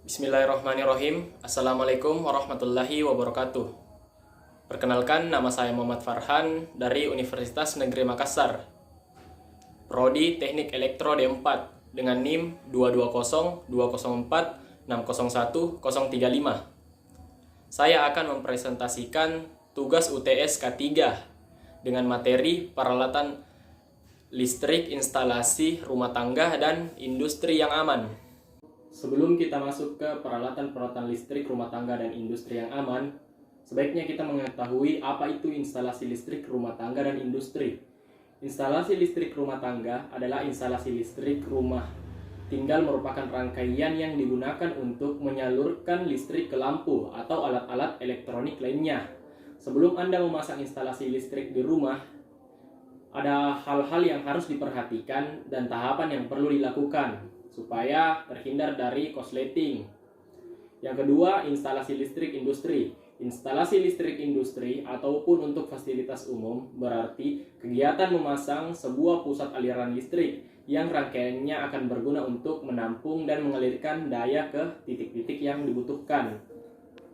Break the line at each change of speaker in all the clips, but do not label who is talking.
Bismillahirrahmanirrahim. Assalamualaikum warahmatullahi wabarakatuh. Perkenalkan, nama saya Muhammad Farhan dari Universitas Negeri Makassar. Prodi Teknik Elektro D4 dengan NIM 22020460135. Saya akan mempresentasikan tugas UTS K3 dengan materi peralatan listrik, instalasi rumah tangga, dan industri yang aman. Sebelum kita masuk ke peralatan-peralatan listrik rumah tangga dan industri yang aman, sebaiknya kita mengetahui apa itu instalasi listrik rumah tangga dan industri. Instalasi listrik rumah tangga adalah instalasi listrik rumah tinggal merupakan rangkaian yang digunakan untuk menyalurkan listrik ke lampu atau alat-alat elektronik lainnya. Sebelum Anda memasang instalasi listrik di rumah, ada hal-hal yang harus diperhatikan dan tahapan yang perlu dilakukan supaya terhindar dari korsleting. Yang kedua, instalasi listrik industri. Instalasi listrik industri ataupun untuk fasilitas umum berarti kegiatan memasang sebuah pusat aliran listrik yang rangkaiannya akan berguna untuk menampung dan mengalirkan daya ke titik-titik yang dibutuhkan.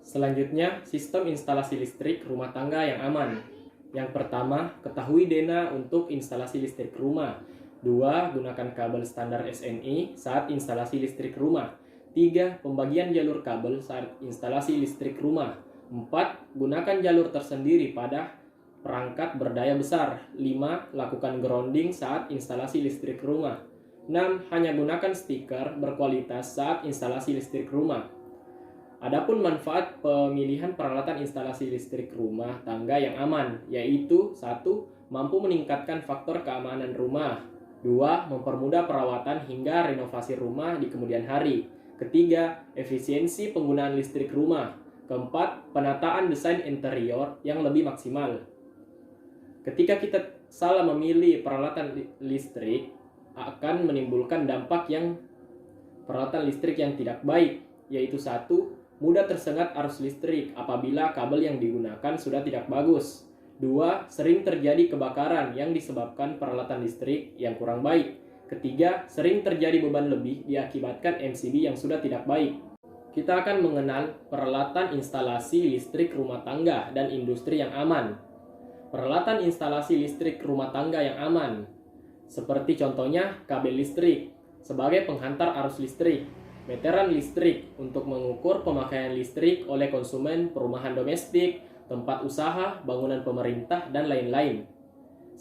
Selanjutnya, sistem instalasi listrik rumah tangga yang aman. Yang pertama, ketahui dena untuk instalasi listrik rumah. 2. Gunakan kabel standar SNI saat instalasi listrik rumah. 3. Pembagian jalur kabel saat instalasi listrik rumah. 4. Gunakan jalur tersendiri pada perangkat berdaya besar. 5. Lakukan grounding saat instalasi listrik rumah. 6. Hanya gunakan stiker berkualitas saat instalasi listrik rumah. Adapun manfaat pemilihan peralatan instalasi listrik rumah tangga yang aman, yaitu 1. Mampu meningkatkan faktor keamanan rumah. 2. Mempermudah perawatan hingga renovasi rumah di kemudian hari. Ketiga, efisiensi penggunaan listrik rumah. Keempat, penataan desain interior yang lebih maksimal. Ketika kita salah memilih peralatan listrik, akan menimbulkan dampak yang peralatan listrik yang tidak baik, yaitu 1. Mudah tersengat arus listrik apabila kabel yang digunakan sudah tidak bagus. 2. Sering terjadi kebakaran yang disebabkan peralatan listrik yang kurang baik. Ketiga, sering terjadi beban lebih diakibatkan MCB yang sudah tidak baik. Kita akan mengenal peralatan instalasi listrik rumah tangga dan industri yang aman. Peralatan instalasi listrik rumah tangga yang aman, seperti contohnya kabel listrik sebagai penghantar arus listrik, meteran listrik untuk mengukur pemakaian listrik oleh konsumen perumahan domestik, tempat usaha, bangunan pemerintah, dan lain-lain.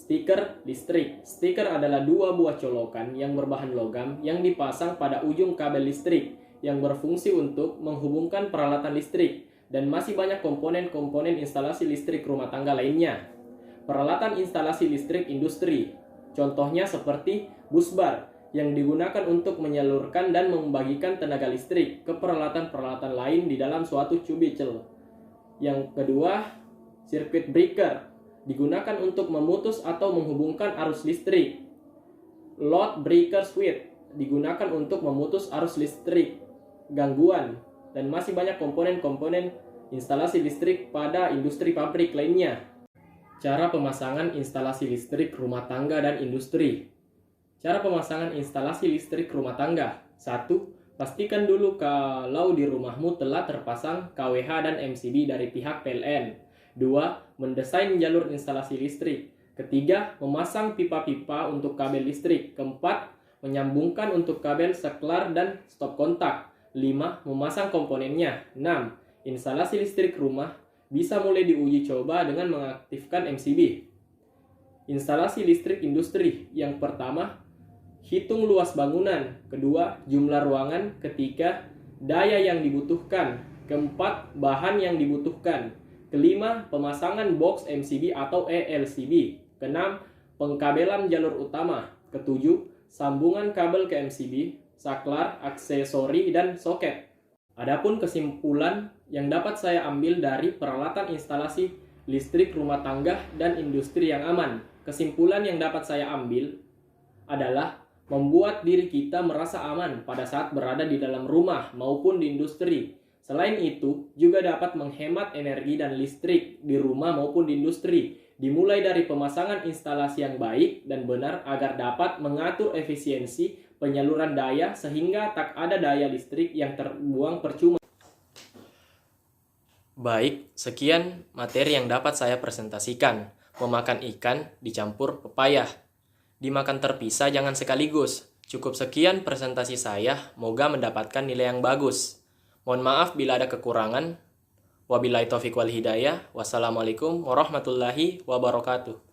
Stiker listrik. Stiker adalah 2 buah colokan yang berbahan logam yang dipasang pada ujung kabel listrik yang berfungsi untuk menghubungkan peralatan listrik, dan masih banyak komponen-komponen instalasi listrik rumah tangga lainnya. Peralatan instalasi listrik industri. Contohnya seperti busbar yang digunakan untuk menyalurkan dan membagikan tenaga listrik ke peralatan-peralatan lain di dalam suatu cubicle. Yang kedua, circuit breaker digunakan untuk memutus atau menghubungkan arus listrik. Load breaker switch digunakan untuk memutus arus listrik gangguan, dan masih banyak komponen-komponen instalasi listrik pada industri pabrik lainnya. Cara pemasangan instalasi listrik rumah tangga dan industri. Cara pemasangan instalasi listrik rumah tangga. 1. Pastikan dulu kalau di rumahmu telah terpasang KWH dan MCB dari pihak PLN. 2. Mendesain jalur instalasi listrik. Ketiga, memasang pipa-pipa untuk kabel listrik. Keempat, menyambungkan untuk kabel saklar dan stop kontak. 5. Memasang komponennya. 6. Instalasi listrik rumah bisa mulai diuji coba dengan mengaktifkan MCB. Instalasi listrik industri. Yang pertama, hitung luas bangunan. Kedua, jumlah ruangan. Ketiga, daya yang dibutuhkan. Keempat, bahan yang dibutuhkan. Kelima, pemasangan box MCB atau ELCB. Keenam, pengkabelan jalur utama. Ketujuh, sambungan kabel ke MCB, saklar, aksesori, dan soket. Adapun kesimpulan yang dapat saya ambil dari peralatan instalasi listrik rumah tangga dan industri yang aman. Kesimpulan yang dapat saya ambil adalah membuat diri kita merasa aman pada saat berada di dalam rumah maupun di industri. Selain itu, juga dapat menghemat energi dan listrik di rumah maupun di industri, dimulai dari pemasangan instalasi yang baik dan benar agar dapat mengatur efisiensi penyaluran daya sehingga tak ada daya listrik yang terbuang percuma. Baik, sekian materi yang dapat saya presentasikan. Memakan ikan dicampur pepaya. Dimakan terpisah jangan sekaligus. Cukup sekian presentasi saya, moga mendapatkan nilai yang bagus. Mohon maaf bila ada kekurangan. Wabillahi taufiq wal hidayah. Wassalamualaikum warahmatullahi wabarakatuh.